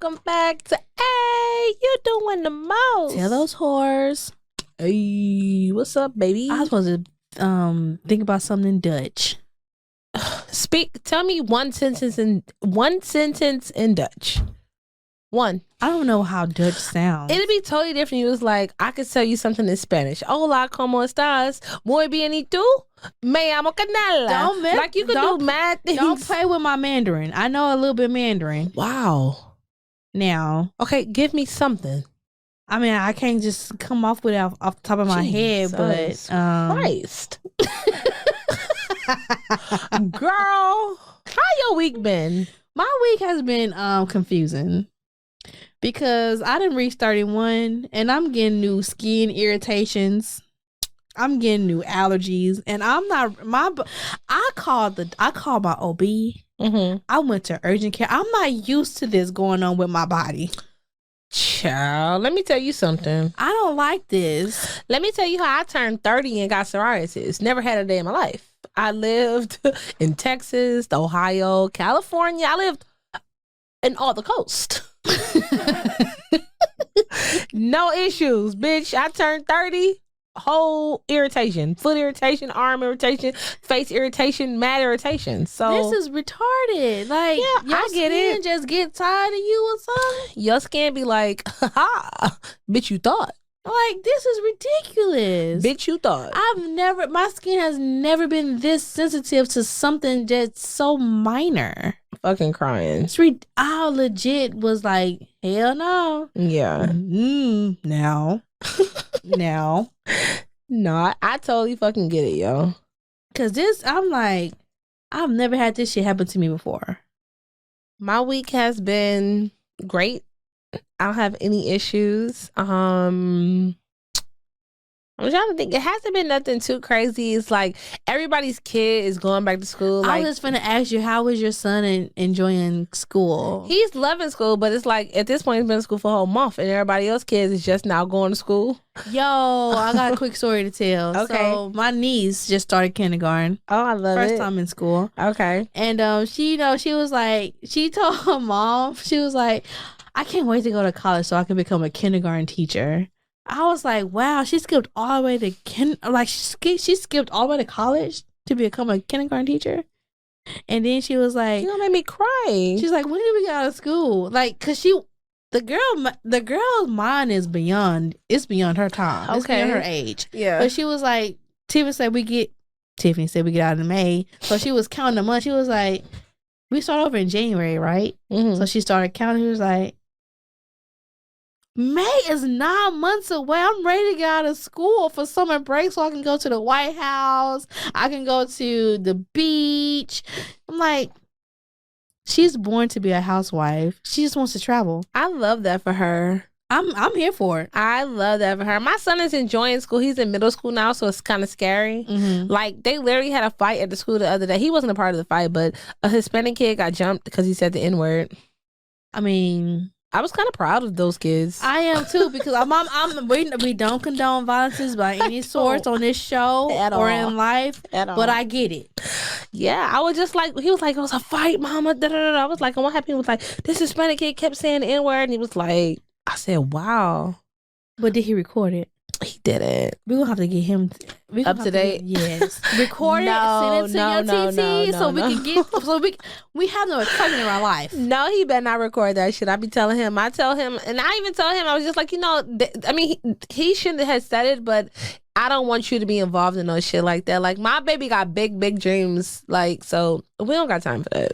welcome back to Hey, you doing the most. Tell those whores. Hey, what's up, baby? I was supposed to think about something in Dutch. Tell me one sentence in Dutch. One. I don't know how Dutch sounds. It'd be totally different. You was like, I could tell you something in Spanish. Hola, ¿cómo estás? Muy bien, ¿y tú? Me llamo Canela. Like you could do mad things. Don't play with my Mandarin. I know a little bit Mandarin. Wow. Now. Okay, give me something. I mean, I can't just come off with it off the top of my head, but Christ. Girl, how your week been? My week has been confusing because I didn't reach 31 and I'm getting new skin irritations. I'm getting new allergies, and I'm not I called my OB. Mm-hmm. I went to urgent care. I'm not used to this going on with my body. Child, let me tell you something. I don't like this. Let me tell you how I turned 30 and got psoriasis. Never had a day in my life. I lived in Texas, Ohio, California. I lived in all the coast. No issues, bitch. I turned 30. Whole irritation, foot irritation, arm irritation, face irritation, mad irritation. So this is retarded. Like, yeah, I get it. Just get tired of you or something. Your skin be like, ha, bitch, you thought. Like, this is ridiculous. Bitch, you thought. My skin has never been this sensitive to something that's so minor. Fucking crying. I legit was like, hell no. Yeah. Now. Now. No, I totally fucking get it, yo. Cause I'm like, I've never had this shit happen to me before. My week has been great. I don't have any issues. I'm trying to think. It hasn't been nothing too crazy. It's like everybody's kid is going back to school. I was just finna ask you, how was your son enjoying school? He's loving school, but it's like at this point he's been in school for a whole month, and everybody else's kids is just now going to school. Yo, I got a quick story to tell. Okay. So my niece just started kindergarten. Oh, I love it. First time in school. Okay. And she was like, she told her mom, she was like, I can't wait to go to college so I can become a kindergarten teacher. I was like, wow, she skipped all the way to she skipped all the way to college to become a kindergarten teacher. And then she was like, you gonna make me cry. She's like, when did we get out of school? Like, cause the girl's mind is beyond her time. Okay. It's beyond her age. Yeah. But she was like, Tiffany said we get out in May. So she was counting the months. She was like, we start over in January, right? Mm-hmm. So she started counting. She was like, May is 9 months away. I'm ready to get out of school for summer break so I can go to the White House. I can go to the beach. I'm like, she's born to be a housewife. She just wants to travel. I love that for her. I'm here for it. I love that for her. My son is enjoying school. He's in middle school now, so it's kind of scary. Mm-hmm. Like, they literally had a fight at the school the other day. He wasn't a part of the fight, but a Hispanic kid got jumped because he said the N-word. I mean, I was kind of proud of those kids. I am too, because we don't condone violence by any sort on this show or in life, but I get it. Yeah, I was just like, he was like, it was a fight, mama. Da, da, da, da. I was like, and what happened? He was like, this Hispanic kid kept saying the N-word, and he was like, I said, wow. But did he record it? He didn't. We're gonna have to get him up to date. Yes, record it, send it to your TT, so we can get. So we have no excitement in our life. No, he better not record that shit. I be telling him. I tell him, and I even tell him. I was just like, I mean, he shouldn't have said it, but I don't want you to be involved in no shit like that. Like, my baby got big dreams. Like, so we don't got time for that.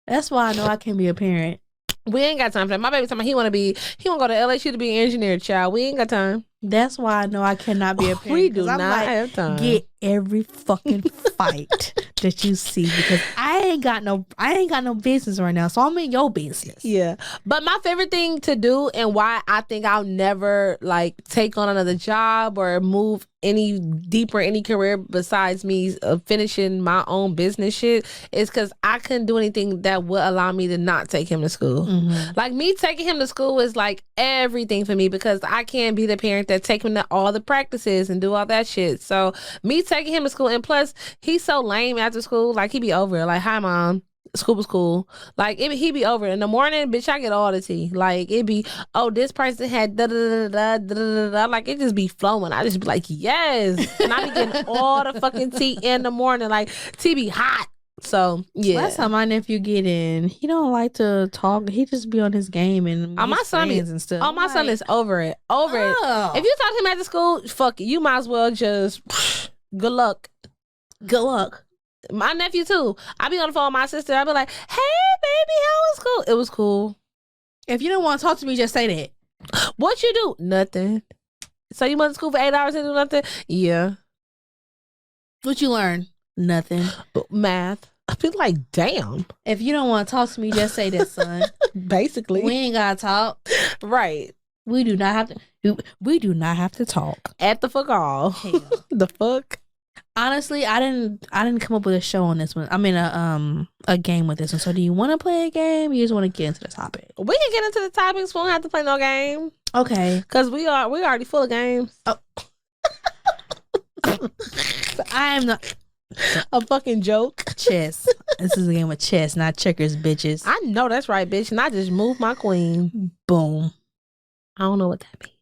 That's why I know I can't be a parent. We ain't got time for that. My baby talking about he want to go to LSU to be an engineer, child. We ain't got time. That's why I know I cannot be a parent. We do not have time. Get every fucking fight that you see, because I ain't got no business right now. So I'm in your business. Yeah. But my favorite thing to do, and why I think I'll never like take on another job or move any deeper any career besides me finishing my own business shit, is because I couldn't do anything that would allow me to not take him to school. Mm-hmm. Like, me taking him to school is like everything for me, because I can't be the parent that take him to all the practices and do all that shit. So me taking him to school, and plus he's so lame after school, like he be over it, like, hi mom, School was cool. Like he be over in the morning, bitch. I get all the tea. Like it be, oh, this person had da da da da da da da. Like it just be flowing. I just be like, yes, and I be getting all the fucking tea in the morning. Like tea be hot. So yeah. Last time my nephew get in, he don't like to talk. He just be on his game and my son is and stuff. Oh, my son is over it. Over it. If you talk to him at the school, fuck it. You might as well just good luck. Good luck. My nephew too. I be on the phone with my sister. I be like, "Hey, baby, how was school?" It was cool. If you don't want to talk to me, just say that. What you do? Nothing. So you went to school for 8 hours and do nothing? Yeah. What you learn? Nothing. Math. I be like, damn. If you don't want to talk to me, just say that, son. Basically, we ain't gotta talk. Right. We do not have to. We do not have to talk. At the fuck all. Hell. The fuck. Honestly, I didn't come up with a show on this one. I mean, a game with this one. So, do you want to play a game? Or you just want to get into the topic? We can get into the topics. We don't have to play no game. Okay, because we already full of games. Oh. I am not a fucking joke. Chess. This is a game of chess, not checkers, bitches. I know that's right, bitch. And I just moved my queen. Boom. I don't know what that means.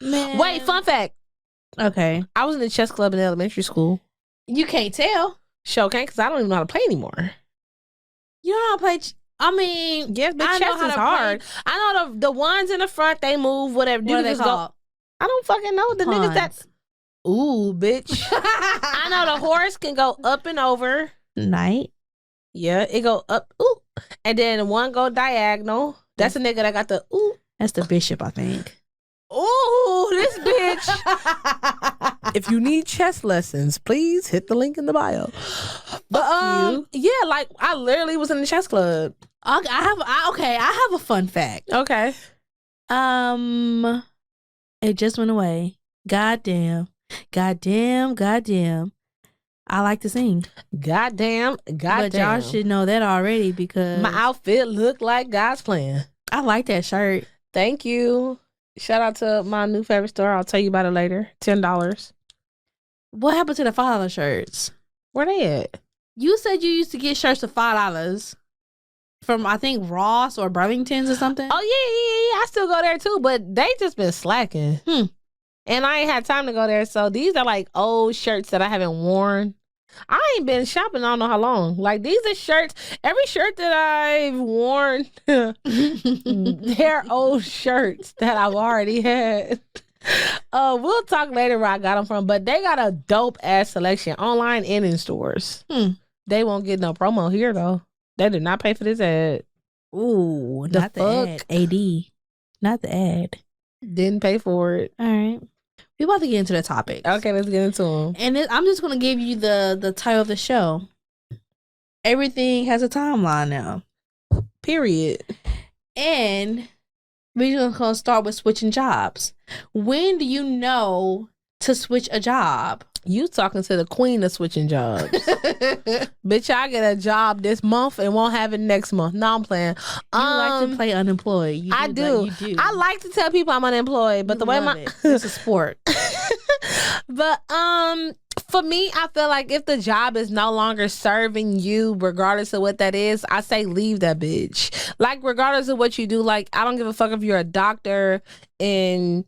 Man. Wait, fun fact. Okay. I was in the chess club in elementary school. You can't tell. Sure can, because I don't even know how to play anymore. You don't know how to play I mean, yes, but chess is hard. Play. I know the ones in the front, they move, whatever. What are they called? I don't fucking know. The Pawns. Niggas that... Ooh, bitch. I know the horse can go up and over. Knight. Yeah, it go up. Ooh. And then one go diagonal. That's a nigga that got the ooh. That's the bishop, I think. Ooh, this bitch. If you need chess lessons, please hit the link in the bio. But yeah, like I literally was in the chess club. I have a fun fact. Okay. It just went away. Goddamn. I like to sing. Goddamn. But y'all should know that already because my outfit looked like God's plan. I like that shirt. Thank you. Shout out to my new favorite store. I'll tell you about it later. $10. What happened to the $5 shirts? Where they at? You said you used to get shirts for $5 from I think Ross or Burlington's or something. Oh yeah. I still go there too, but they just been slacking. And I ain't had time to go there. So these are like old shirts that I haven't worn. I ain't been shopping I don't know how long. Like these are shirts. Every shirt that I've worn, they're old shirts that I've already had. We'll talk later where I got them from, but they got a dope ass selection online and in stores. They won't get no promo here though. They did not pay for this ad. Ooh, not the ad. AD, not the ad. Didn't pay for it. All right. We're about to get into the topics. Okay, let's get into them. And I'm just going to give you the title of the show. Everything has a timeline now. Period. And we're going to start with switching jobs. When do you know to switch a job? You talking to the queen of switching jobs. Bitch, I get a job this month and won't have it next month. No, I'm playing. You like to play unemployed. I do. You do. I like to tell people I'm unemployed, but the way it's a sport. But for me, I feel like if the job is no longer serving you, regardless of what that is, I say leave that bitch. Like regardless of what you do, like I don't give a fuck if you're a doctor and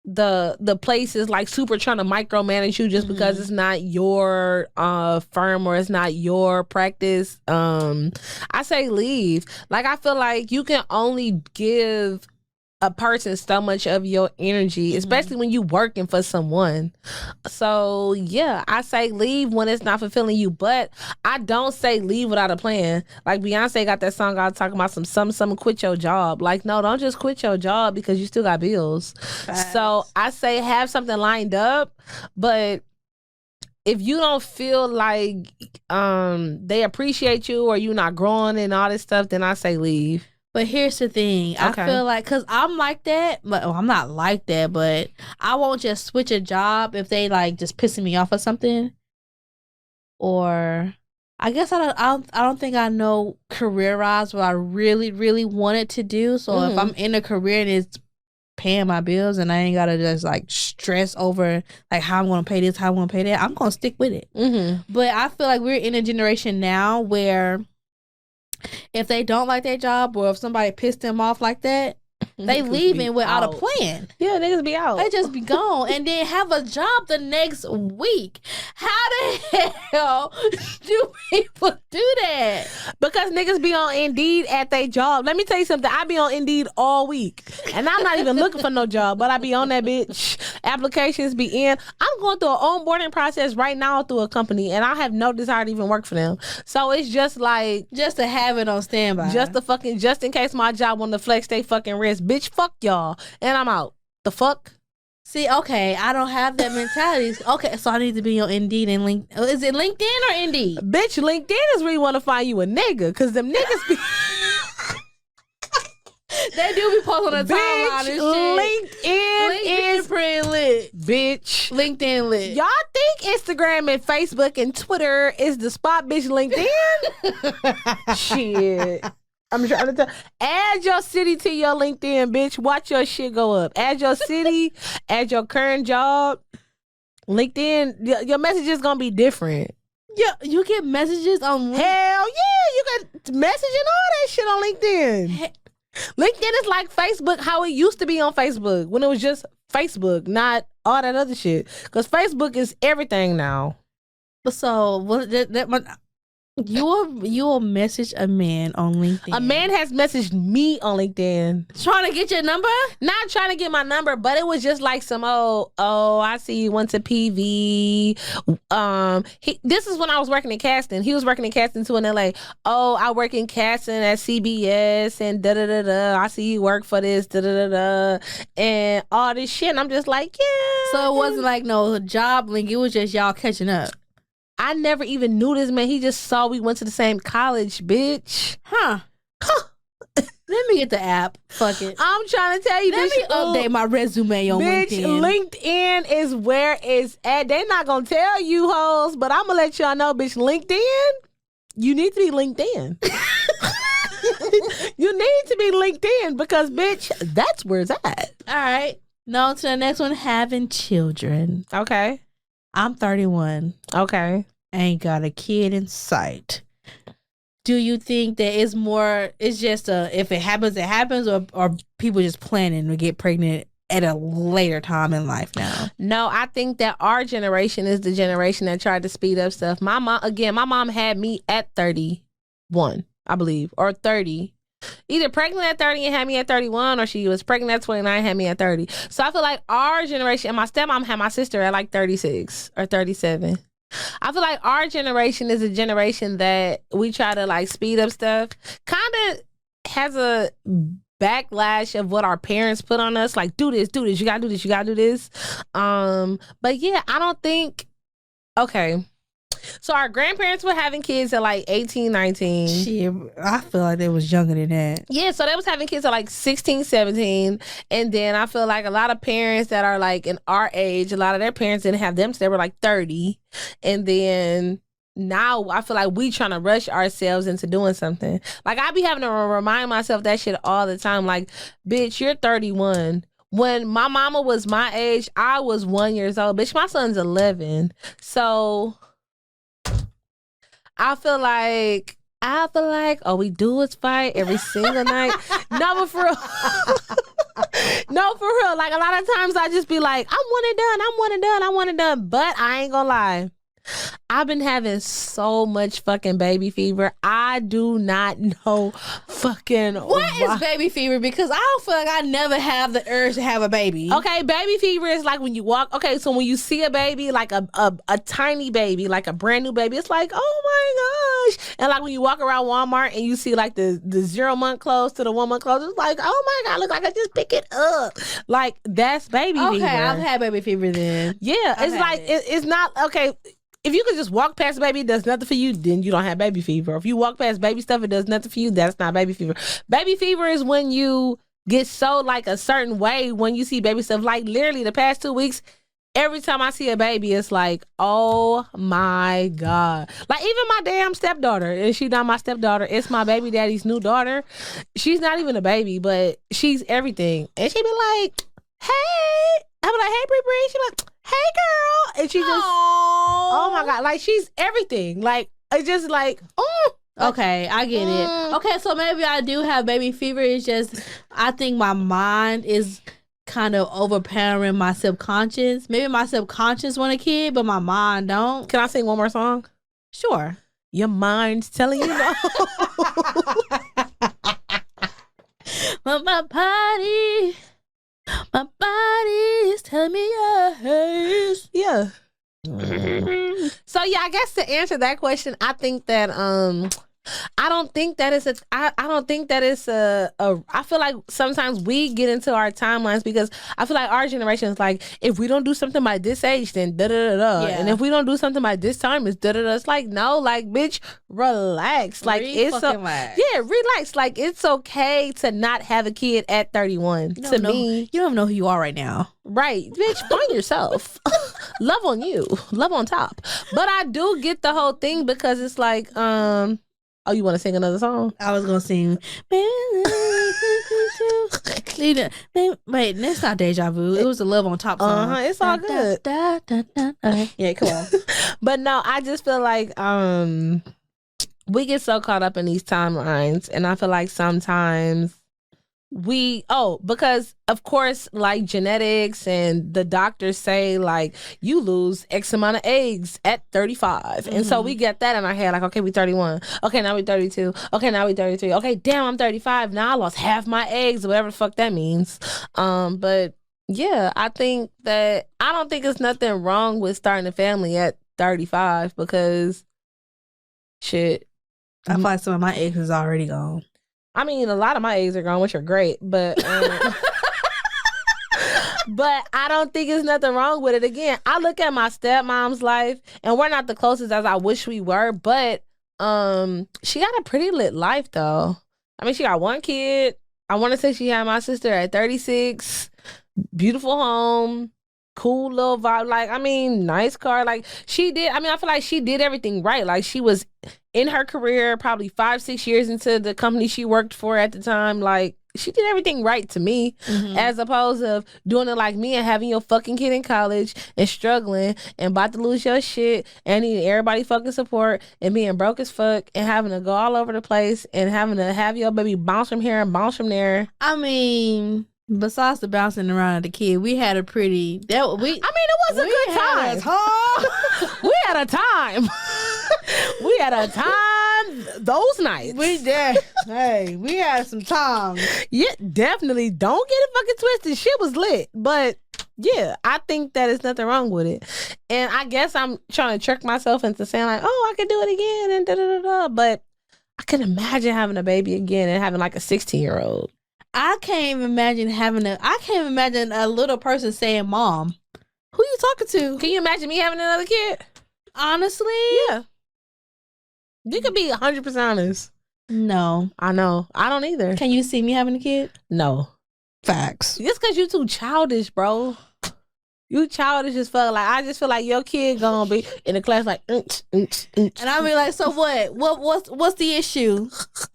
the place is like super trying to micromanage you just because it's not your firm or it's not your practice. I say leave. Like I feel like you can only give a person so much of your energy, especially when you working for someone. So yeah, I say leave when it's not fulfilling you, but I don't say leave without a plan. Like Beyonce got that song out talking about some quit your job. Like no, don't just quit your job because you still got bills. Facts. So I say have something lined up, but if you don't feel like they appreciate you or you not growing and all this stuff, then I say leave. But here's the thing. Okay. I feel like, because I'm like that, but I'm not like that, but I won't just switch a job if they like just pissing me off or something. Or I guess I don't think I know career-wise what I really, really wanted to do. So if I'm in a career and it's paying my bills and I ain't gotta just like stress over like how I'm gonna pay this, how I'm gonna pay that, I'm gonna stick with it. But I feel like we're in a generation now where if they don't like their job or if somebody pissed them off like that, they leaving without a plan. Yeah, niggas be out. They just be gone and then have a job the next week. How the hell do people do that? Because niggas be on Indeed at their job. Let me tell you something. I be on Indeed all week. And I'm not even looking for no job, but I be on that bitch. Applications be in. I'm going through an onboarding process right now through a company, and I have no desire to even work for them. So it's just like... just to have it on standby. Just in case my job want to flex they fucking wrist. Bitch, fuck y'all. And I'm out. The fuck? See, okay, I don't have that mentality. Okay, so I need to be on Indeed and LinkedIn. Is it LinkedIn or Indeed? Bitch, LinkedIn is where you want to find you a nigga, because them niggas be... They do be posting on the timeline and shit. LinkedIn is pretty lit. Bitch. LinkedIn lit. Y'all think Instagram and Facebook and Twitter is the spot, bitch? LinkedIn? Shit. I'm trying to tell. Add your city to your LinkedIn, bitch. Watch your shit go up. Add your city, add your current job. LinkedIn, your message is gonna be different. Yeah, you get messages on LinkedIn. Hell yeah, you got messaging all that shit on LinkedIn. LinkedIn is like Facebook, how it used to be on Facebook when it was just Facebook, not all that other shit. Because Facebook is everything now. So you will message a man on LinkedIn. A man has messaged me on LinkedIn. Trying to get your number? Not trying to get my number, but it was just like some, I see you went to PV. This is when I was working in casting. He was working in casting too in LA. Oh, I work in casting at CBS and da-da-da-da. I see you work for this, da-da-da-da. And all this shit. And I'm just like, yeah. So it wasn't like no job link. It was just y'all catching up. I never even knew this man. He just saw we went to the same college, bitch. Huh. Let me get the app. Fuck it. I'm trying to tell you, Let me update my resume on bitch, LinkedIn. LinkedIn is where it's at. They not gonna tell you hoes, but I'm gonna let y'all know, bitch, LinkedIn, you need to be LinkedIn. You need to be LinkedIn because, bitch, that's where it's at. All right. Now to the next one, having children. Okay. I'm 31. Okay. Ain't got a kid in sight. Do you think that it's just if it happens, it happens, or people just planning to get pregnant at a later time in life now? No, I think that our generation is the generation that tried to speed up stuff. My mom had me at 31, I believe, or 30. Either pregnant at 30 and had me at 31, or she was pregnant at 29 and had me at 30. So I feel like our generation, and my stepmom had my sister at like 36 or 37. I feel like our generation is a generation that we try to like speed up stuff. Kind of has a backlash of what our parents put on us. Like, do this, you gotta do this, you gotta do this. But yeah, I don't think, okay. So our grandparents were having kids at like 18, 19. Shit, I feel like they was younger than that. Yeah, so they was having kids at like 16, 17. And then I feel like a lot of parents that are like in our age, a lot of their parents didn't have them, so they were like 30. And then now I feel like we trying to rush ourselves into doing something. Like I be having to remind myself that shit all the time. Like, bitch, you're 31. When my mama was my age, I was 1 year old. Bitch, my son's 11. So I feel like all we do is fight every single night. No, but for real. No, for real. Like a lot of times I just be like, I want it done. But I ain't gonna lie. I've been having so much fucking baby fever. I do not know fucking what is baby fever, because I don't feel like I never have the urge to have a baby. Okay, baby fever is like when you walk. Okay, so when you see a baby, like a tiny baby, like a brand new baby, it's like, oh my gosh. And like when you walk around Walmart and you see like the 0 month clothes to the 1 month clothes, it's like, oh my God, look like I just pick it up. Like that's baby fever. Okay, I've had baby fever then. Yeah, it's like it's not okay. If you could just walk past a baby, it does nothing for you, then you don't have baby fever. If you walk past baby stuff, it does nothing for you, that's not baby fever. Baby fever is when you get so like a certain way when you see baby stuff. Like literally the past 2 weeks, every time I see a baby, it's like, oh my God. Like even my damn stepdaughter, and she's not my stepdaughter, it's my baby daddy's new daughter. She's not even a baby, but she's everything. And she be like, hey, I'm like, hey, Bree Bree. She like, hey, girl, and she just, oh my god, like she's everything. Like it's just like, oh. Okay, I get it. Okay, so maybe I do have baby fever. It's just I think my mind is kind of overpowering my subconscious. Maybe my subconscious want a kid, but my mind don't. Can I sing one more song? Sure. Your mind's telling you no. But my body is telling me yes. Yeah. So yeah, I guess to answer that question, I think that I don't think that it's I don't think that it's I feel like sometimes we get into our timelines because I feel like our generation is like, if we don't do something by this age, then da da da da. Yeah. And if we don't do something by this time, it's da da da. It's like, no, like, bitch, relax. Like Relax. yeah, relax. Like it's okay to not have a kid at 31. To me, you don't know who you are right now. right, bitch, find yourself. Love on you. Love on top. But I do get the whole thing because it's like, oh, you want to sing another song? I was gonna sing. Wait, that's not Deja Vu. It was the Love on Top song. It's all good. Okay. Yeah, come on. But no, I just feel like we get so caught up in these timelines, and I feel like sometimes because of course, like genetics and the doctors say like you lose X amount of eggs at 35. And so we get that in our head, like, okay, we 31. Okay, now we 32. Okay, now we 33. Okay, damn, I'm 35. Now I lost half my eggs, whatever the fuck that means. But yeah, I think that I don't think it's nothing wrong with starting a family at 35 because shit. I feel like some of my eggs is already gone. I mean, a lot of my eggs are gone, which are great, but but I don't think there's nothing wrong with it. Again, I look at my stepmom's life, and we're not the closest as I wish we were, but she got a pretty lit life, though. I mean, she got one kid. I want to say she had my sister at 36. Beautiful home. Cool little vibe. Like, I mean, nice car. Like, she did. I mean, I feel like she did everything right. Like, she was in her career probably 5-6 years into the company she worked for at the time. Like, she did everything right to me, as opposed to doing it like me and having your fucking kid in college and struggling and about to lose your shit and needing everybody fucking support and being broke as fuck and having to go all over the place and having to have your baby bounce from here and bounce from there. I mean, besides the bouncing around of the kid, we had a pretty. It was a good time. We had a time. We had a time those nights. We did. Hey, we had some time. Yeah, definitely. Don't get it fucking twisted. Shit was lit. But yeah, I think that there's nothing wrong with it. And I guess I'm trying to trick myself into saying like, oh, I can do it again and da da da da. But I can imagine having a baby again and having like a 16-year-old. I can't even imagine I can't imagine a little person saying, Mom, who you talking to? Can you imagine me having another kid? Honestly? Yeah. You could be 100% honest. No. I know. I don't either. Can you see me having a kid? No. Facts. Just because you too childish, bro. You childish as fuck. Like, I just feel like your kid gonna be in the class like, And I be like, so what? What's the issue?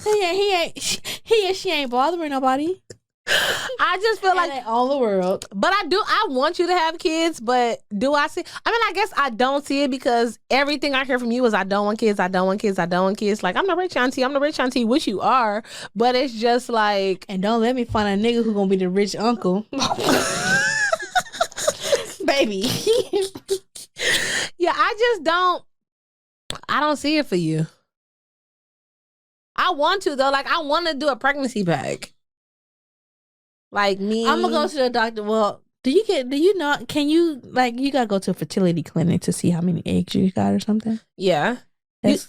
He and she ain't bothering nobody. I just feel like all the world. But I want you to have kids, but do I see? I mean, I guess I don't see it because everything I hear from you is I don't want kids, I don't want kids, I don't want kids. Like, I'm the rich auntie, which you are, but it's just like, and don't let me find a nigga who gonna be the rich uncle. Baby. Yeah, I don't see it for you. I want to though. Like, I want to do a pregnancy pack. Like me, I'm gonna go to the doctor. Well, can you gotta go to a fertility clinic to see how many eggs you got or something? Yeah.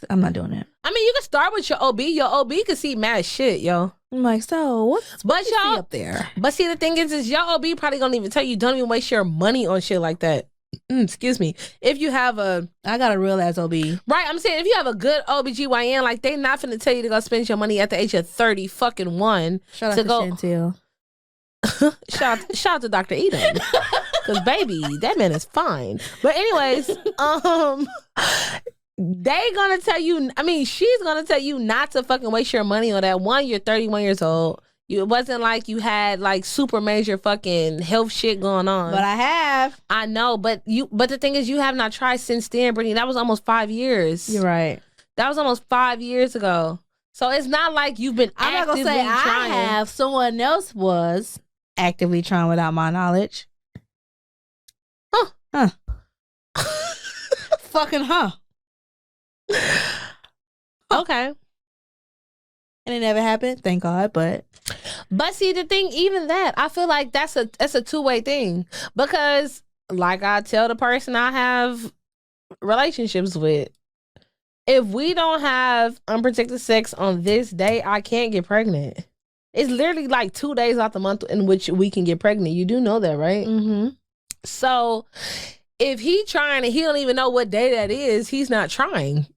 I'm not doing that. I mean, you can start with your OB. Your OB can see mad shit, yo. I'm like, so what's you see up there? But see, the thing is your OB probably gonna even tell you, don't even waste your money on shit like that. Excuse me. If you have I got a real ass OB. Right, I'm saying if you have a good OBGYN, like they not finna tell you to go spend your money at the age of 30 fucking one. Shout out to Chantel. shout out to Dr. Edom. Cause baby, that man is fine. But anyways, they gonna tell you, I mean, she's gonna tell you not to fucking waste your money on that. One, you're 31 years old. It wasn't like you had like super major fucking health shit going on. But I have. I know, but the thing is, you have not tried since then, Brittany. That was almost 5 years. You're right. That was almost 5 years ago. So it's not like you've been I'm not actively gonna say trying. I have. Someone else was actively trying without my knowledge. Huh. Fucking Okay. And it never happened, thank God, but see, the thing, even that, I feel like that's a two-way thing, because like I tell the person I have relationships with, if we don't have unprotected sex on this day, I can't get pregnant. It's literally like 2 days out the month in which we can get pregnant. You do know that, right? mm-hmm. So if he trying and he don't even know what day that is, he's not trying.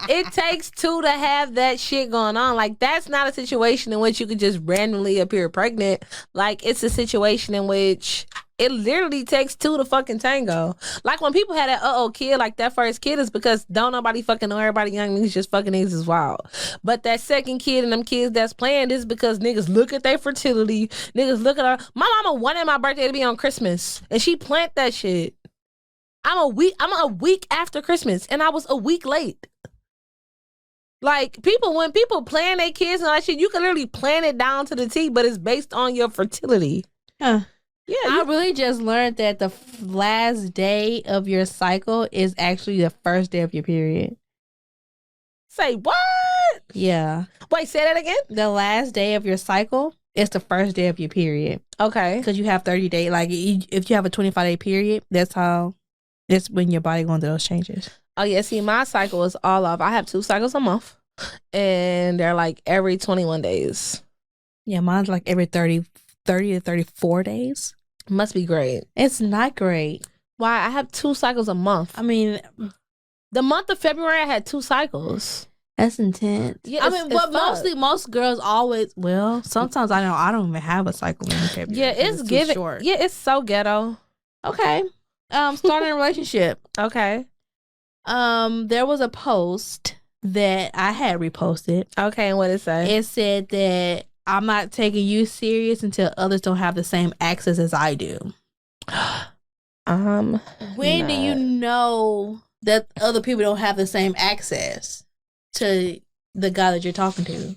It takes two to have that shit going on. Like, that's not a situation in which you could just randomly appear pregnant. Like, it's a situation in which it literally takes two to fucking tango. Like, when people had that kid, like that first kid is because don't nobody fucking know, everybody young niggas just fucking niggas is wild. But that second kid and them kids that's playing is because niggas look at their fertility. Niggas look at her. My mama wanted my birthday to be on Christmas, and she planned that shit. I'm a week after Christmas, and I was a week late. Like, when people plan their kids and all that shit, you can literally plan it down to the T, but it's based on your fertility. Huh. Yeah, I really just learned that the last day of your cycle is actually the first day of your period. Say what? Yeah. Wait, say that again? The last day of your cycle is the first day of your period. Okay. Because you have 30 days. Like, if you have a 25-day period, that's when your body going through those changes. Oh, yeah. See, my cycle is all off. I have 2 cycles a month, and they're like every 21 days. Yeah, mine's like every 30 to 34 days. Must be great. It's not great. Why? I have 2 cycles a month. I mean, the month of February, I had 2 cycles. That's intense. Yeah, I mean, but most girls always. Well, sometimes I don't even have a cycle in February. Yeah, it's giving. Short. Yeah, it's so ghetto. Okay. Starting a relationship. Okay. There was a post that I had reposted. Okay, and what did it say? It said that I'm not taking you serious until others don't have the same access as I do. When do you know that other people don't have the same access to the guy that you're talking to?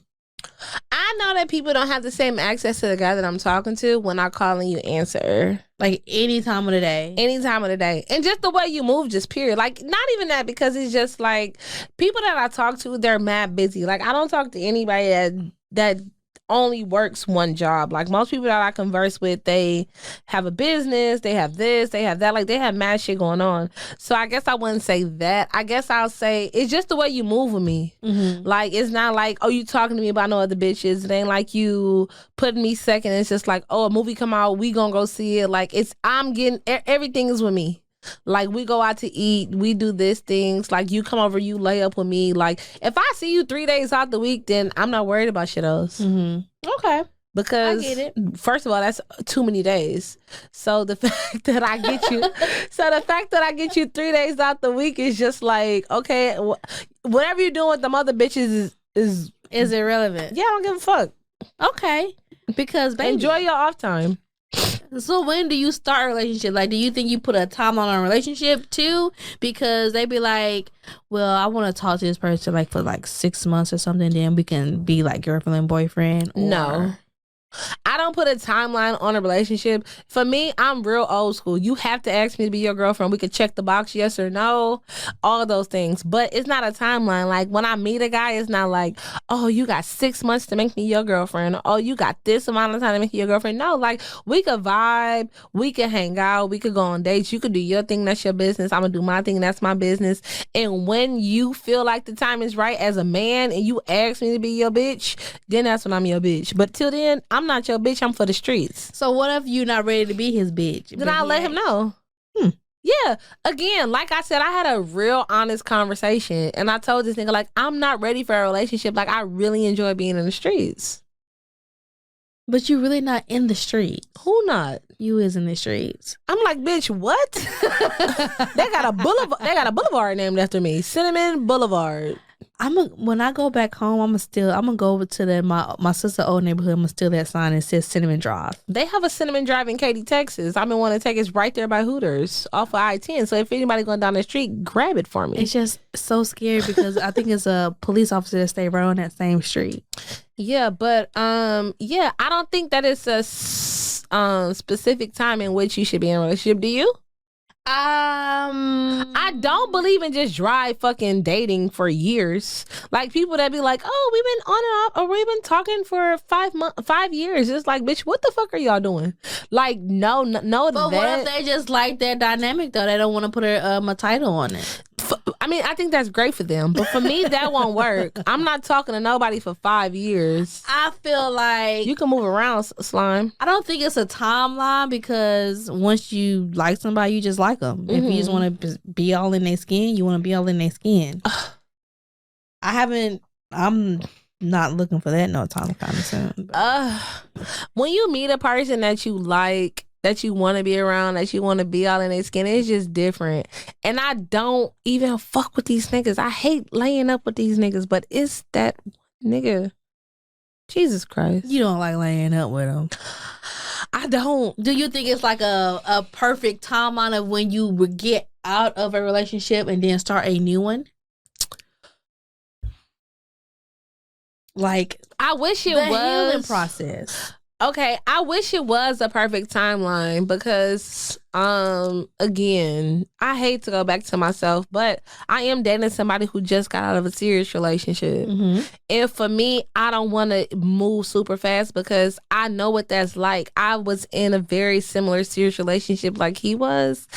I know that people don't have the same access to the guy that I'm talking to when I call and you answer. Like, any time of the day. Any time of the day. And just the way you move, just period. Like, not even that, because it's just like, people that I talk to, they're mad busy. Like, I don't talk to anybody that only works one job. Like, most people that I converse with, they have a business, they have this, they have that. Like, they have mad shit going on. So I guess I wouldn't say that. I guess I'll say it's just the way you move with me. Mm-hmm. Like, it's not like, oh, you talking to me about no other bitches. It ain't like you putting me second. It's just like, oh, a movie come out, we gonna go see it. Like, I'm getting, everything is with me. Like, we go out to eat, we do this things. Like, you come over, you lay up with me. Like, if I see you 3 days out the week, then I'm not worried about shit else. Mm-hmm. Okay. Because, I get it. First of all, that's too many days. So the fact that I get you, 3 days out the week is just like, okay, whatever you're doing with them other bitches is irrelevant. Yeah, I don't give a fuck. Okay. Because, baby, enjoy your off time. So when do you start a relationship? Like, do you think you put a timeline on a relationship too? Because they be like, well, I want to talk to this person like for like 6 months or something, then we can be like girlfriend and boyfriend. No. I don't put a timeline on a relationship. For me, I'm real old school. You have to ask me to be your girlfriend. We could check the box, yes or no, all those things. But it's not a timeline. Like, when I meet a guy, it's not like, oh, you got 6 months to make me your girlfriend. Or, oh, you got this amount of time to make me your girlfriend. No, like, we could vibe. We could hang out. We could go on dates. You could do your thing. That's your business. I'm going to do my thing. That's my business. And when you feel like the time is right as a man and you ask me to be your bitch, then that's when I'm your bitch. But till then, I'm not your bitch. I'm for the streets. So what if you're not ready to be his bitch? Then I'll let him know. Yeah. Again, like I said, I had a real honest conversation, and I told this nigga, like, I'm not ready for a relationship. Like, I really enjoy being in the streets. But you're really not in the streets. Who not? You is in the streets. I'm like, bitch, what? They got a boulevard named after me. Cinnamon Boulevard. When I go back home, I'm gonna go over to my sister's old neighborhood. I'm gonna steal that sign that says Cinnamon Drive. They have a Cinnamon Drive in Katy, Texas. I've been wanting to take it right there by Hooters off of I-10. So if anybody going down the street, grab it for me. It's just so scary because I think it's a police officer that stay right on that same street. Yeah, but I don't think that it's a specific time in which you should be in a relationship. Do you? I don't believe in just dry fucking dating for years. Like people that be like, oh, we've been on and off, or we've been talking for 5 years. It's like, bitch, what the fuck are y'all doing? Like, no. But what if they just like their dynamic though? They don't want to put a title on it. I mean, I think that's great for them, but for me, that won't work. I'm not talking to nobody for 5 years. I feel like you can move around, slime. I don't think it's a timeline because once you like somebody, you just like them. Mm-hmm. If you just want to be all in their skin, you want to be all in their skin. I'm not looking for that no time kind of soon. When you meet a person that you like, that you want to be around, that you want to be all in their skin, it's just different. And I don't even fuck with these niggas. I hate laying up with these niggas, but it's that nigga. Jesus Christ. You don't like laying up with them. I don't. Do you think it's like a perfect timeline of when you would get out of a relationship and then start a new one? Like, I wish it was the healing process. Okay, I wish it was a perfect timeline because, again, I hate to go back to myself, but I am dating somebody who just got out of a serious relationship. Mm-hmm. And for me, I don't want to move super fast because I know what that's like. I was in a very similar serious relationship like he was.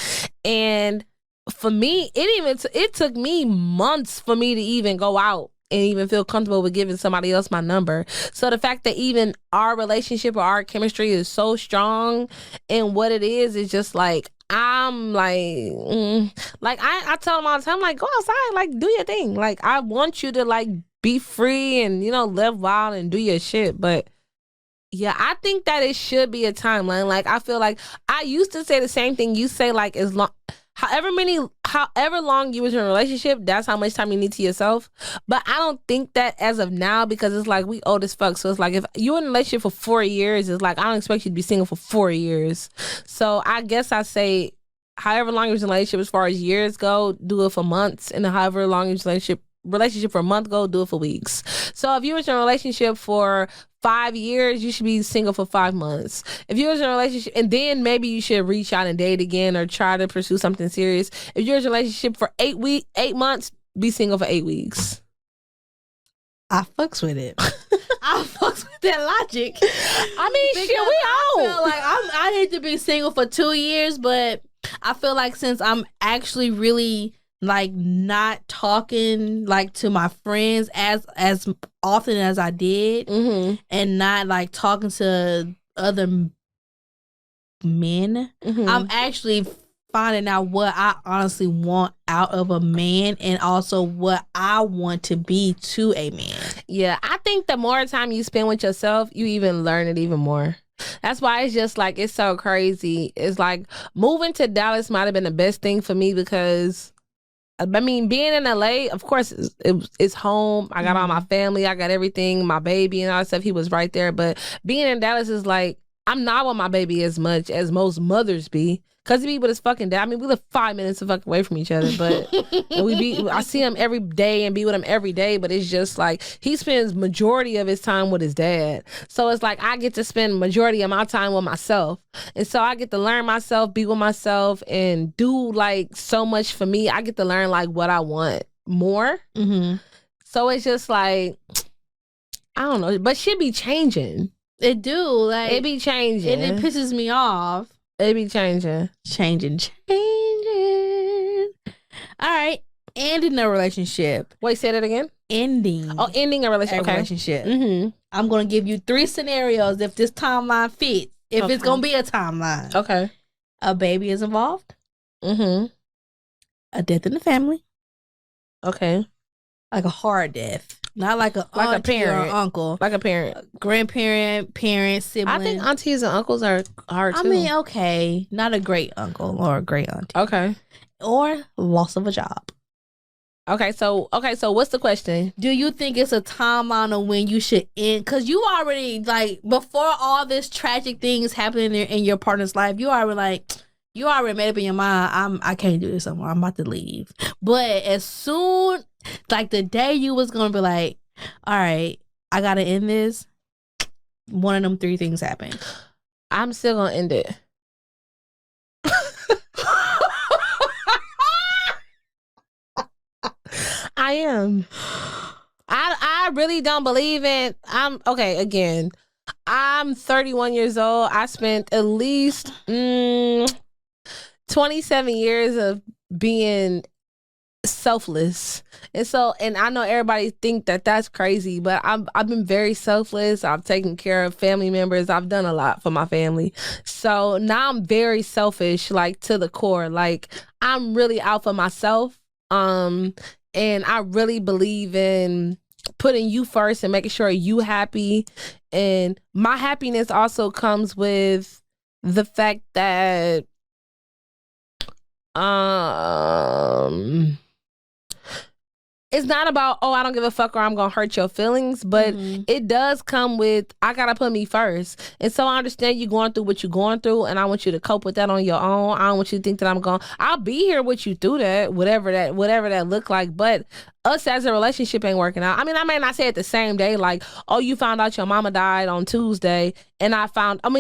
And for me, it took me months for me to even go out and even feel comfortable with giving somebody else my number. So the fact that even our relationship or our chemistry is so strong and what it is just like, I'm like, like I tell them all the time, like, go outside, like, do your thing. Like, I want you to, like, be free and, live wild and do your shit. But yeah, I think that it should be a timeline. Like, I feel like I used to say the same thing you say, like, as long... However long you was in a relationship, that's how much time you need to yourself. But I don't think that as of now because it's like we old as fuck. So it's like if you're in a relationship for 4 years, it's like I don't expect you to be single for 4 years. So I guess I say however long you was in a relationship as far as years go, do it for months. And however long you was in a relationship for a month go, do it for weeks. So if you was in a relationship for 5 years, you should be single for 5 months. If you was in a relationship, and then maybe you should reach out and date again or try to pursue something serious. If you're in a relationship for 8 months, be single for 8 weeks. I fucks with it. I fucks with that logic. I mean, shit, we all. I feel like I need to be single for 2 years, but I feel like since I'm actually really like not talking like to my friends as often as I did, mm-hmm. and not like talking to other men, mm-hmm. I'm actually finding out what I honestly want out of a man and also what I want to be to a man. Yeah, I think the more time you spend with yourself, you even learn it even more. That's why it's just like, it's so crazy. It's like moving to Dallas might have been the best thing for me because I mean, being in LA, of course, it's home. I got all my family. I got everything, my baby and all that stuff. He was right there. But being in Dallas is like, I'm not with my baby as much as most mothers be. Because he be with his fucking dad. I mean, we live 5 minutes away from each other. But I see him every day and be with him every day. But it's just like, he spends majority of his time with his dad. So it's like, I get to spend majority of my time with myself. And so I get to learn myself, be with myself, and do like so much for me. I get to learn like what I want more. Mm-hmm. So it's just like, I don't know. But shit be changing. It do. Like, it be changing. And it pisses me off. It be changing. Changing. All right. Ending a relationship. Wait, say that again? Ending. Oh, ending a relationship. Relationship. Mm-hmm. I'm going to give you 3 scenarios if this timeline fits. If it's going to be a timeline. Okay. A baby is involved. Mm-hmm. A death in the family. Okay. Like a hard death. Not like a parent or uncle. Like a parent. Grandparent, parent, sibling. I think aunties and uncles are hard too. I mean, okay. Not a great uncle or a great auntie. Okay. Or loss of a job. Okay, so what's the question? Do you think it's a timeline of when you should end? Because you already, like, before all this tragic things happening in your partner's life, you already made up in your mind, I can't do this anymore. I'm about to leave. But as soon, like, the day you was going to be like, all right, I got to end this, one of them three things happened. I'm still going to end it. I am. I really don't believe it. I'm 31 years old. I spent at least 27 years of being selfless, and I know everybody think that that's crazy, but I've been very selfless. I've taken care of family members. I've done a lot for my family, so now I'm very selfish, like, to the core. Like, I'm really out for myself, and I really believe in putting you first and making sure you happy. And my happiness also comes with the fact that it's not about, I don't give a fuck or I'm gonna hurt your feelings, but it does come with, I gotta put me first. And so I understand you going through what you're going through, and I want you to cope with that on your own. I don't want you to think that I'll be here with you through that, whatever that look like. But us as a relationship ain't working out. I mean, I may not say it the same day, like, you found out your mama died on Tuesday, and Monday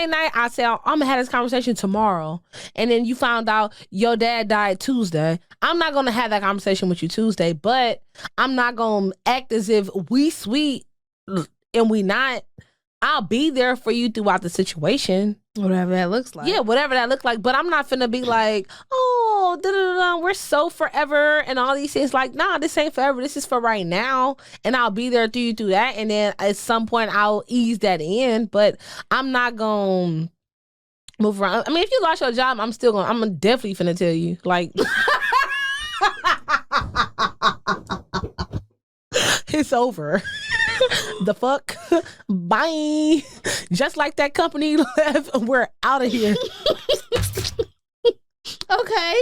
night, I said, I'm gonna have this conversation tomorrow. And then you found out your dad died Tuesday. I'm not gonna have that conversation with you Tuesday, but I'm not gonna act as if we sweet and we not. I'll be there for you throughout the situation. Whatever that looks like. Yeah, whatever that look like. But I'm not finna be like, we're so forever and all these things. Like, nah, this ain't forever. This is for right now. And I'll be there through that. And then at some point I'll ease that in. But I'm not gonna move around. I mean, if you lost your job, I'm definitely finna tell you. Like, it's over. The fuck? Bye. Just like that company left, we're out of here. Okay.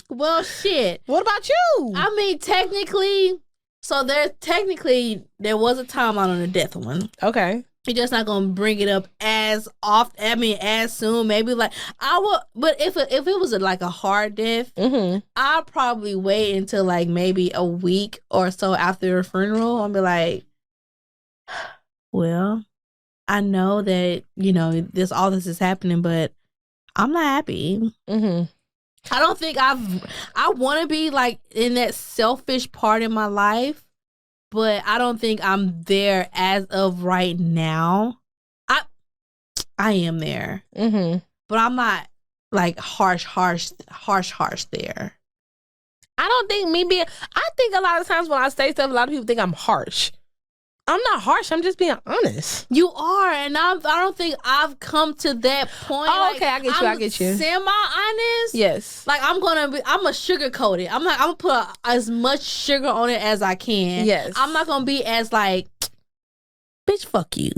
Well, shit. What about you? I mean, technically, there was a timeline on the death one. Okay. You're just not gonna bring it up as often. I mean, as soon. Maybe like I will. But if it was like a hard death, I'll probably wait until like maybe a week or so after the funeral. I'll be like, well, I know that all this is happening, but I'm not happy. I don't think I want to be like in that selfish part in my life. But I don't think I'm there as of right now. I am there. But I'm not like harsh there. I don't think I think a lot of times when I say stuff, a lot of people think I'm harsh. I'm not harsh. I'm just being honest. You are, and I don't think I've come to that point. Oh, okay, I get you. Semi-honest. Yes. Like I'm gonna sugarcoat it. I'm gonna put as much sugar on it as I can. Yes. I'm not gonna be as like, bitch, fuck you.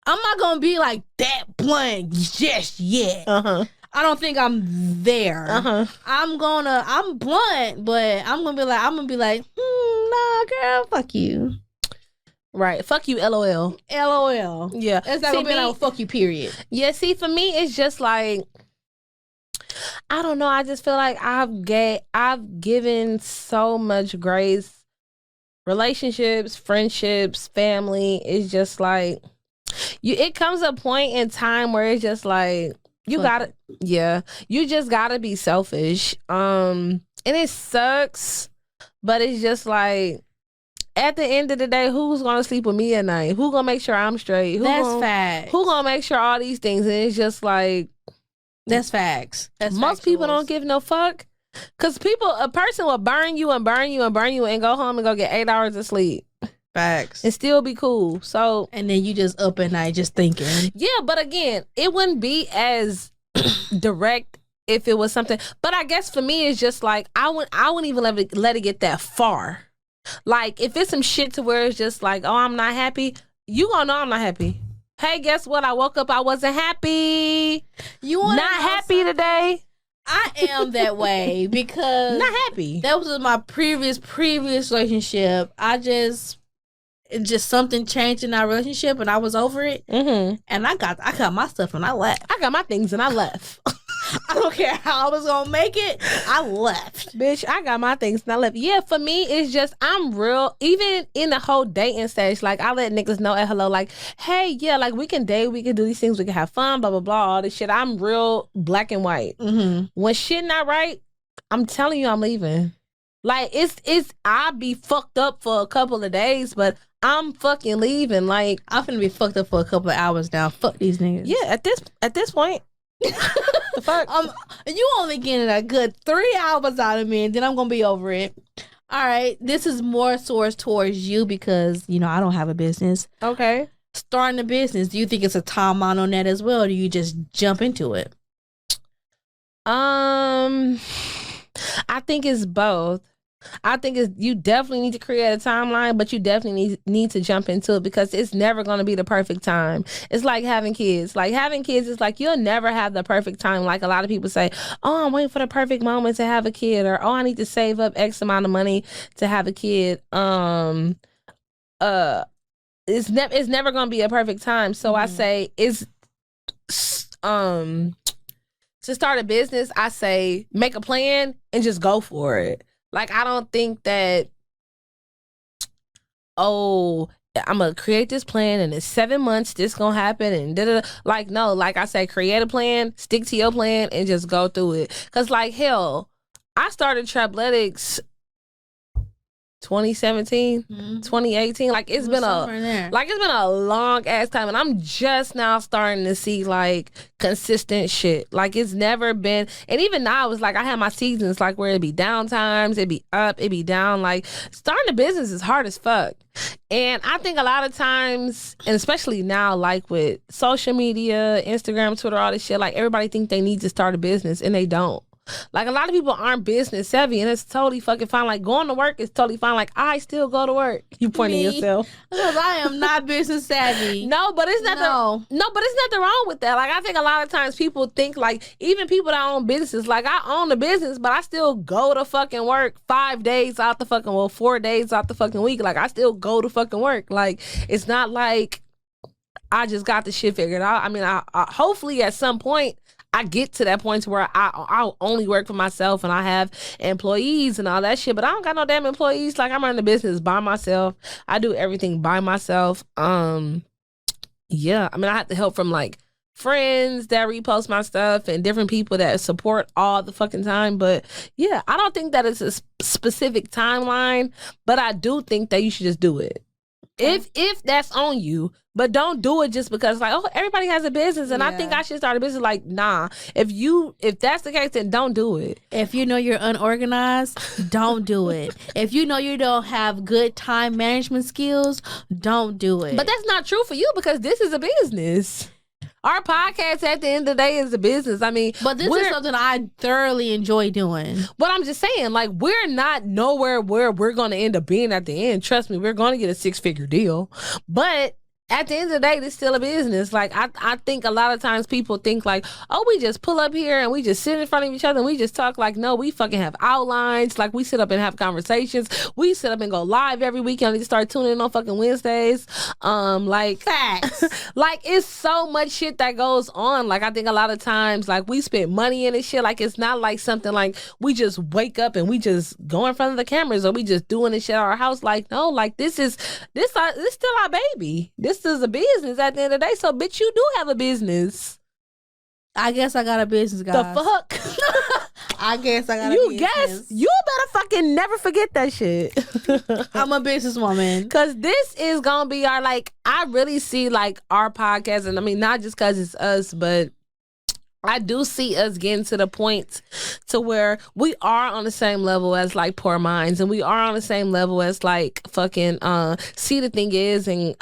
I'm not gonna be like that blunt just yet. I don't think I'm there. I'm blunt, but I'm gonna be like, nah, girl, fuck you. Right. Fuck you, LOL. LOL. Yeah. It's not gonna be like, fuck you, period. Yeah, see, for me, it's just like, I don't know. I just feel like I've given so much grace. Relationships, friendships, family. It's just like, it comes a point in time where it's just like, you just gotta be selfish. And it sucks, but it's just like, at the end of the day, who's gonna sleep with me at night? Who gonna make sure I'm straight? That's facts. Who gonna make sure all these things? And it's just like, that's facts. Most people don't give no fuck. Cause a person will burn you and burn you and burn you and go home and go get 8 hours of sleep. Facts. And still be cool. So, and then you just up at night just thinking. Yeah, but again, it wouldn't be as direct if it was something. But I guess for me, it's just like, I wouldn't even let it get that far. Like, if it's some shit to where it's just like, I'm not happy, you gonna know I'm not happy. Hey, guess what? I woke up, I wasn't happy. You not happy today. I am that way because Not happy. that was my previous relationship. It just something changed in our relationship and I was over it. Mm-hmm. And I got my stuff and I left. I got my things and I left. I don't care how I was gonna make it. I left. Bitch, I got my things and I left. Yeah, for me, it's just I'm real. Even in the whole dating stage, like I let niggas know at hello, like, hey, yeah, like we can date, we can do these things, we can have fun, blah blah blah, all this shit. I'm real black and white. Mm-hmm. When shit not right, I'm telling you, I'm leaving. Like it's I be fucked up for a couple of days, but I'm fucking leaving. Like I'm finna be fucked up for a couple of hours now. Fuck these niggas. yeah, at this point. The fuck? You only getting a good 3 hours out of me, and then I'm gonna be over it. All right, this is more source towards you because I don't have a business. Okay. Starting a business, do you think it's a timeline on that as well, or do you just jump into it? I think it's both. I think you definitely need to create a timeline, but you definitely need to jump into it because it's never going to be the perfect time. It's like having kids. Like having kids is like you'll never have the perfect time. Like a lot of people say, oh, I'm waiting for the perfect moment to have a kid, or oh, I need to save up X amount of money to have a kid. It's never going to be a perfect time. So I say to start a business, I say make a plan and just go for it. Like, I don't think that, I'm going to create this plan and in 7 months this going to happen and da-da-da. Like, no, like I say, create a plan, stick to your plan and just go through it. Because, like, hell, I started Trabletics 2017, 2018. Like it's been a long ass time, and I'm just now starting to see like consistent shit. Like it's never been, and even now it's like I have my seasons like where it be down times, it be up, it be down. Like starting a business is hard as fuck, and I think a lot of times, and especially now, like with social media, Instagram, Twitter, all this shit, like everybody think they need to start a business and they don't. Like a lot of people aren't business savvy, and it's totally fucking fine. Like going to work is totally fine. Like I still go to work. You pointing at yourself because I am not business savvy. No, but it's nothing. No, but it's nothing wrong with that. Like I think a lot of times people think like even people that own businesses. Like I own a business, but I still go to fucking work 5 days out the fucking 4 days out the fucking week. Like I still go to fucking work. Like it's not like I just got the shit figured out. I mean, I hopefully at some point I get to that point to where I'll only work for myself and I have employees and all that shit, but I don't got no damn employees. Like I'm running the business by myself. I do everything by myself. Yeah, I mean I have to help from like friends that repost my stuff and different people that support all the fucking time. But yeah, I don't think that it's a specific timeline, but I do think that you should just do it. If that's on you, but don't do it just because like, oh, everybody has a business and I think I should start a business. Like, nah. If that's the case, then don't do it. If you know you're unorganized, don't do it. If you know you don't have good time management skills, don't do it. But that's not true for you because this is a business. Our podcast at the end of the day is a business. I mean, but this is something I thoroughly enjoy doing. But I'm just saying, like, we're not nowhere where we're going to end up being at the end. Trust me, we're going to get a 6-figure deal. But at the end of the day, it's still a business. Like, I think a lot of times people think like, oh, we just pull up here and we just sit in front of each other and we just talk. Like, no, we fucking have outlines. Like, we sit up and have conversations. We sit up and go live every week. You need to start tuning in on fucking Wednesdays. Like, facts. Like, it's so much shit that goes on. Like, I think a lot of times, like, we spend money in this shit. Like, it's not like something like we just wake up and we just go in front of the cameras or we just doing this shit at our house. Like, no, like, this is still our baby. This is a business at the end of the day. So, bitch, you do have a business. I guess I got a business, guys. The fuck? I guess I got a business. You guess? You better fucking never forget that shit. I'm a businesswoman. Because this is going to be our, like, I really see, like, our podcast. And I mean, not just because it's us, but I do see us getting to the point to where we are on the same level as like Poor Minds, and we are on the same level as like fucking See the Thing Is and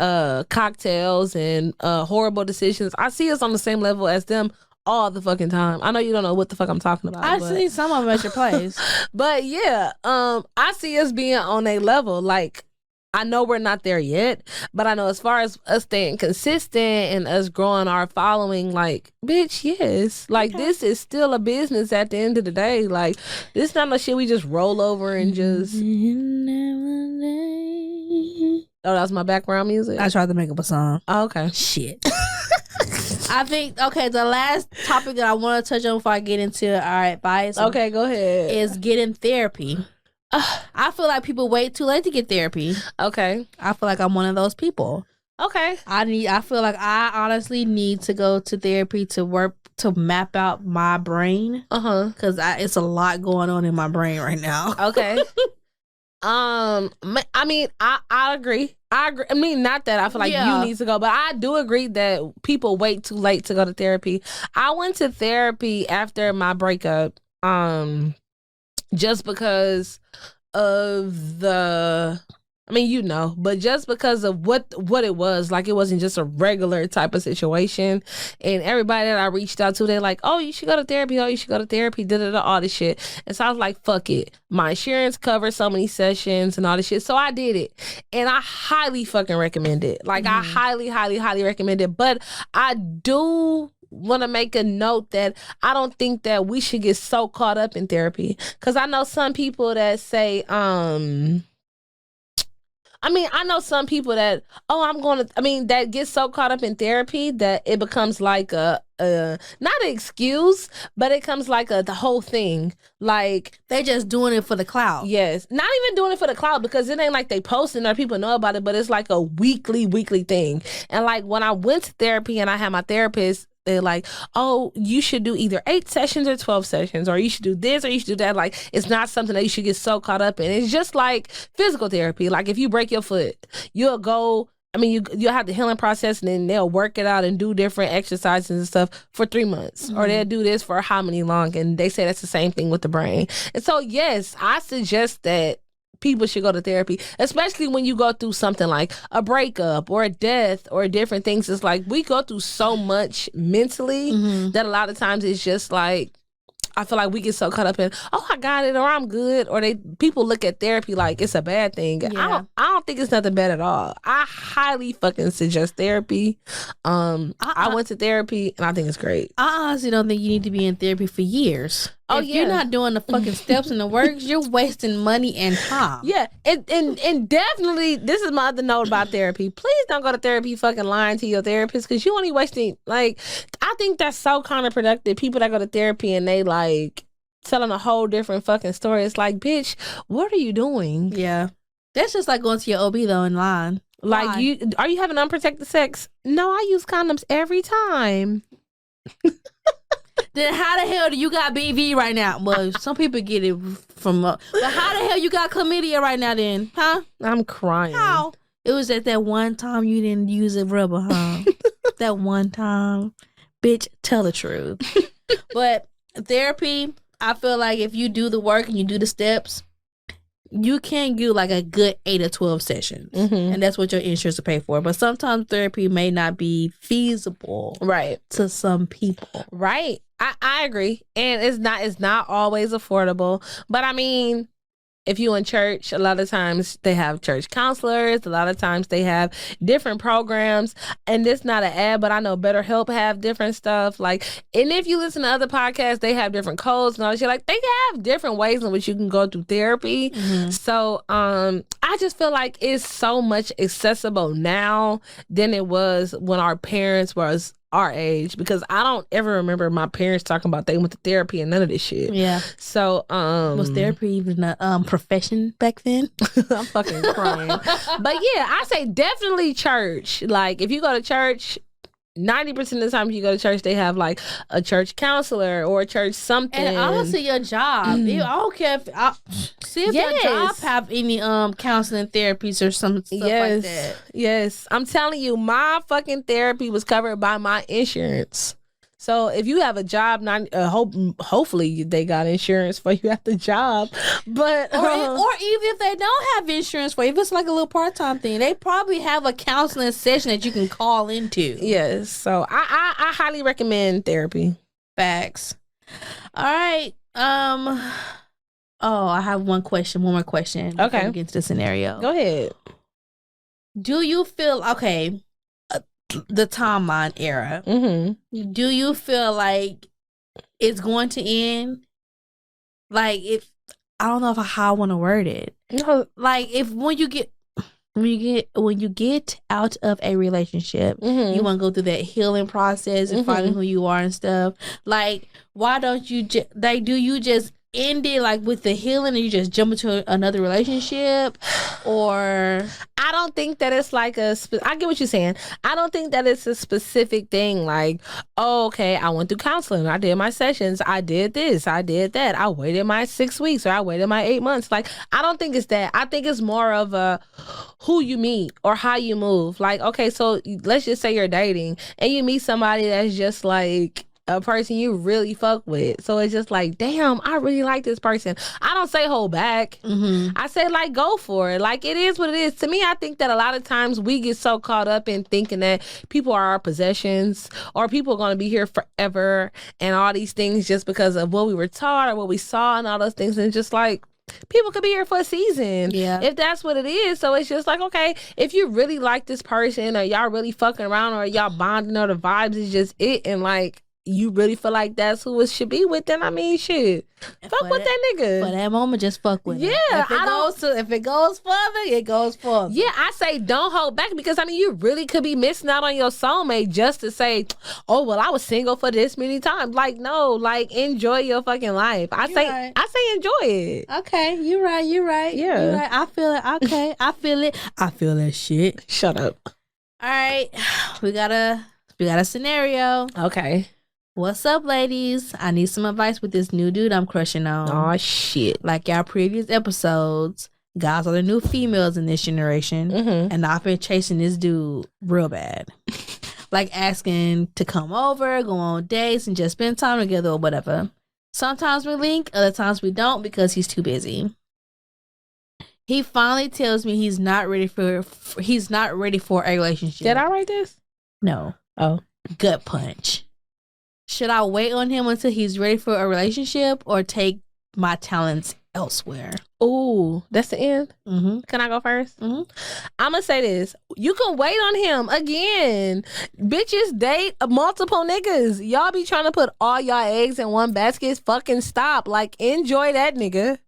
Cocktails and Horrible Decisions. I see us on the same level as them all the fucking time. I know you don't know what the fuck I'm talking about. I see some of them at your place. But yeah, I see us being on a level. Like, I know we're not there yet, but I know as far as us staying consistent and us growing our following, like, bitch, yes. Like, this is still a business at the end of the day. Like, this not no shit we just roll over and just... Oh, that's my background music? I tried to make up a song. Oh, okay. Shit. I think, okay, the last topic that I want to touch on before I get into our advice. Okay, go ahead. Is getting therapy. I feel like people wait too late to get therapy. Okay. I feel like I'm one of those people. Okay. I feel like I honestly need to go to therapy to work to map out my brain. Because it's a lot going on in my brain right now. Okay. I mean, I agree. I mean, not that I feel like you need to go, but I do agree that people wait too late to go to therapy. I went to therapy after my breakup, just because of the, I mean, you know, but just because of what it was, like, it wasn't just a regular type of situation. And everybody that I reached out to, they're like, oh, you should go to therapy. Oh, you should go to therapy. All this shit. And so I was like, fuck it. My insurance covers so many sessions and all this shit. So I did it. And I highly fucking recommend it. Like, I highly, highly, highly recommend it. But I do want to make a note that I don't think that we should get so caught up in therapy. Because I know some people that say, I know some people that, that get so caught up in therapy that it becomes like a not an excuse, but it comes like the whole thing. Like, they just doing it for the clout. Yes. Not even doing it for the clout, because it ain't like they posting or people know about it, but it's like a weekly thing. And like, when I went to therapy and I had my therapist, they're like, oh, you should do either 8 sessions or 12 sessions, or you should do this or you should do that. Like, it's not something that you should get so caught up in. It's just like physical therapy. Like, if you break your foot, you'll go, you'll have the healing process, and then they'll work it out and do different exercises and stuff for 3 months. Or they'll do this for how many long. And they say that's the same thing with the brain. And so, yes, I suggest that people should go to therapy, especially when you go through something like a breakup or a death or different things. It's like, we go through so much mentally that a lot of times it's just like, I feel like we get so caught up in, oh, I got it, or I'm good, or people look at therapy like it's a bad thing. Yeah. I don't think it's nothing bad at all. I highly fucking suggest therapy. I went to therapy and I think it's great. I honestly don't think you need to be in therapy for years. If you're not doing the fucking steps and the works, you're wasting money and time. Yeah, and definitely, this is my other note about therapy. Please don't go to therapy fucking lying to your therapist, because you only wasting, like, I think that's so counterproductive. People that go to therapy and they like telling a whole different fucking story. It's like, bitch, what are you doing? Yeah, that's just like going to your OB though in line. Like, are you having unprotected sex? No, I use condoms every time. Then how the hell do you got BV right now? Well, some people get it from... but how the hell you got chlamydia right now then? Huh? I'm crying. How? It was at that one time you didn't use a rubber, huh? That one time. Bitch, tell the truth. But therapy, I feel like if you do the work and you do the steps, you can do like a good 8 or 12 sessions. And that's what your insurance will pay for. But sometimes therapy may not be feasible, right, to some people. Right. I agree. And it's not always affordable. But I mean, if you in church, a lot of times they have church counselors. A lot of times they have different programs. And this not an ad, but I know BetterHelp have different stuff. Like, and if you listen to other podcasts, they have different codes and all that shit. Like, they have different ways in which you can go through therapy. So I just feel like it's so much accessible now than it was when our parents was our age, because I don't ever remember my parents talking about they went to therapy and none of this shit. Yeah. So was therapy even a profession back then? I'm fucking crying. But yeah, I say definitely church. Like, if you go to church, 90% of the time you go to church, they have like a church counselor or a church something. And honestly, your job, I don't care if your job have any counseling therapies or some stuff like that. Yes, I'm telling you, my fucking therapy was covered by my insurance. So if you have a job, hopefully they got insurance for you at the job. But or even if they don't have insurance for you, if it's like a little part-time thing, they probably have a counseling session that you can call into. Yes. So I highly recommend therapy. Facts. All right. I have one more question. Okay. Against the scenario. Go ahead. Do you feel okay? The timeline era. Mm-hmm. Do you feel like it's going to end? Like, if I don't know how I want to word it. No. Like, if when you get out of a relationship, Mm-hmm. you want to go through that healing process and finding who you are and stuff. Like, why don't you do you just end it like with the healing and you just jump into another relationship? Or I don't think that it's like I get what you're saying. I don't think that it's a specific thing like, oh, okay, I went through counseling, I did my sessions, I did this, I did that, I waited my 6 weeks or I waited my 8 months. Like, I don't think it's that. I think it's more of a who you meet or how you move. Like, okay, so let's just say you're dating and you meet somebody that's just like a person you really fuck with. So it's just like, damn, I really like this person. I don't say hold back. I say like go for it. Like, it is what it is. To me, I think that a lot of times we get so caught up in thinking that people are our possessions or people are going to be here forever and all these things just because of what we were taught or what we saw and all those things. And just like, people could be here for a season. Yeah. If that's what it is. So it's just like, okay, if you really like this person or y'all really fucking around or y'all bonding or the vibes is just it and like you really feel like that's who it should be with, then I mean, shit, fuck with that nigga. For that moment, just fuck with him. Yeah, if it goes further, it goes further. Yeah, I say don't hold back because I mean, you really could be missing out on your soulmate just to say, oh well, I was single for this many times. Like, no, like enjoy your fucking life. I say enjoy it. Okay, you're right. Yeah, you're right. I feel it. Okay, I feel it. I feel that shit. Shut up. All right, we got a scenario. Okay. What's up, ladies? I need some advice with this new dude I'm crushing on. Oh, shit. Like our previous episodes, guys are the new females in this generation. And I've been chasing this dude real bad. Like asking to come over, go on dates, and just spend time together or whatever. Sometimes we link, other times we don't because he's too busy. He finally tells me he's not ready for a relationship. Did I write this? No. Oh. Gut punch. Should I wait on him until he's ready for a relationship or take my talents elsewhere? Ooh, that's the end? Can I go first? I'm going to say this. You can wait on him. Again, bitches date multiple niggas. Y'all be trying to put all y'all eggs in one basket. Fucking stop. Like, enjoy that nigga.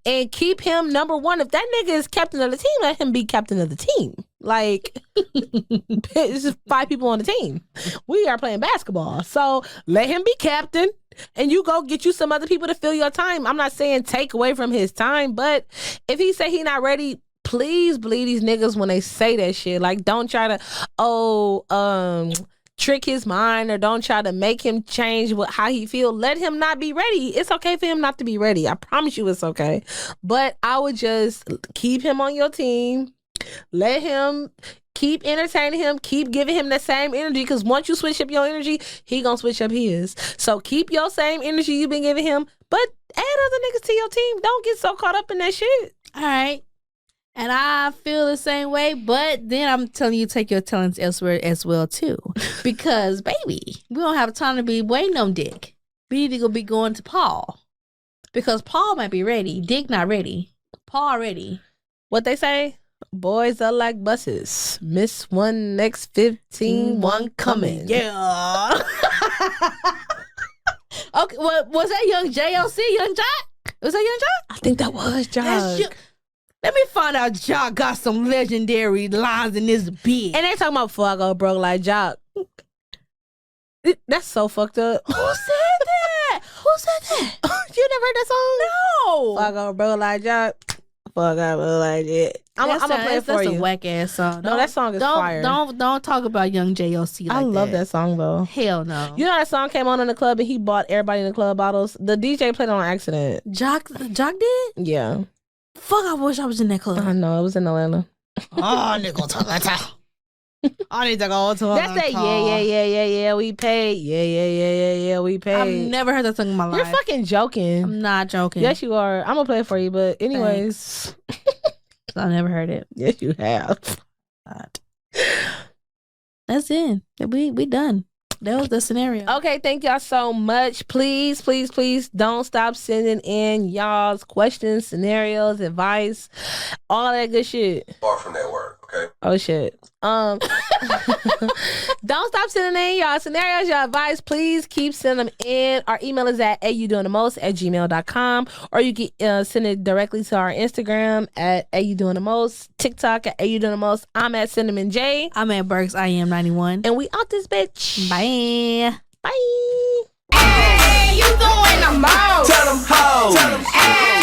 And keep him number one. If that nigga is captain of the team, let him be captain of the team. Like, it's just 5 people on the team. We are playing basketball. So let him be captain and you go get you some other people to fill your time. I'm not saying take away from his time, but if he say he not ready, please believe these niggas when they say that shit. Like, don't try to, trick his mind or don't try to make him change how he feel. Let him not be ready. It's okay for him not to be ready. I promise you it's okay. But I would just keep him on your team. Let him keep entertaining him. Keep giving him the same energy because once you switch up your energy, he gonna switch up his. So keep your same energy you've been giving him, but add other niggas to your team. Don't get so caught up in that shit. All right. And I feel the same way, but then I'm telling you, take your talents elsewhere as well, too. Because, baby, we don't have time to be waiting on Dick. We need to go be going to Paul. Because Paul might be ready. Dick not ready. Paul ready. What they say? Boys are like buses. Miss one, next 15, one coming. Yeah. Okay, well, was that Young JLC, Young Jock? Was that Young Jock? I think that was Jock. Let me find out Jock got some legendary lines in this beat. And they talking about before I go broke like Jock. That's so fucked up. Who said that? Who said that? You never heard that song? No. Before I go broke like Jock. Before I go broke like that. I'm gonna play it for you. That's a whack ass song. No, that song is fire. Don't talk about Young JLC like that. I love that song though. Hell no. You know that song came on in the club and he bought everybody in the club bottles? The DJ played it on accident. Jock did? Yeah. Fuck, I wish I was in that club. I know, it was in Atlanta. Oh, nigga, Toronto. I need to go to That's that yeah, we paid. Yeah, we paid. I've never heard that song in my life. You're fucking joking. I'm not joking. Yes, you are. I'm gonna play it for you, but anyways. I never heard it. Yes, you have. God. That's it. We done. That was the scenario. Okay, thank y'all so much. Please don't stop sending in y'all's questions, scenarios, advice, all that good shit. Far from that word, okay? Okay. Oh shit. Don't stop sending in y'all scenarios, your advice. Please keep sending them in. Our email is at ayoudoingthemost@gmail.com, or you can send it directly to our Instagram at ayoudoingthemost, TikTok at ayoudoingthemost. I'm at Cinnamon J. I'm at Burks IM91. And we out this bitch. Bye. Bye. Hey, you doing the most. Tell them hoes. Hey.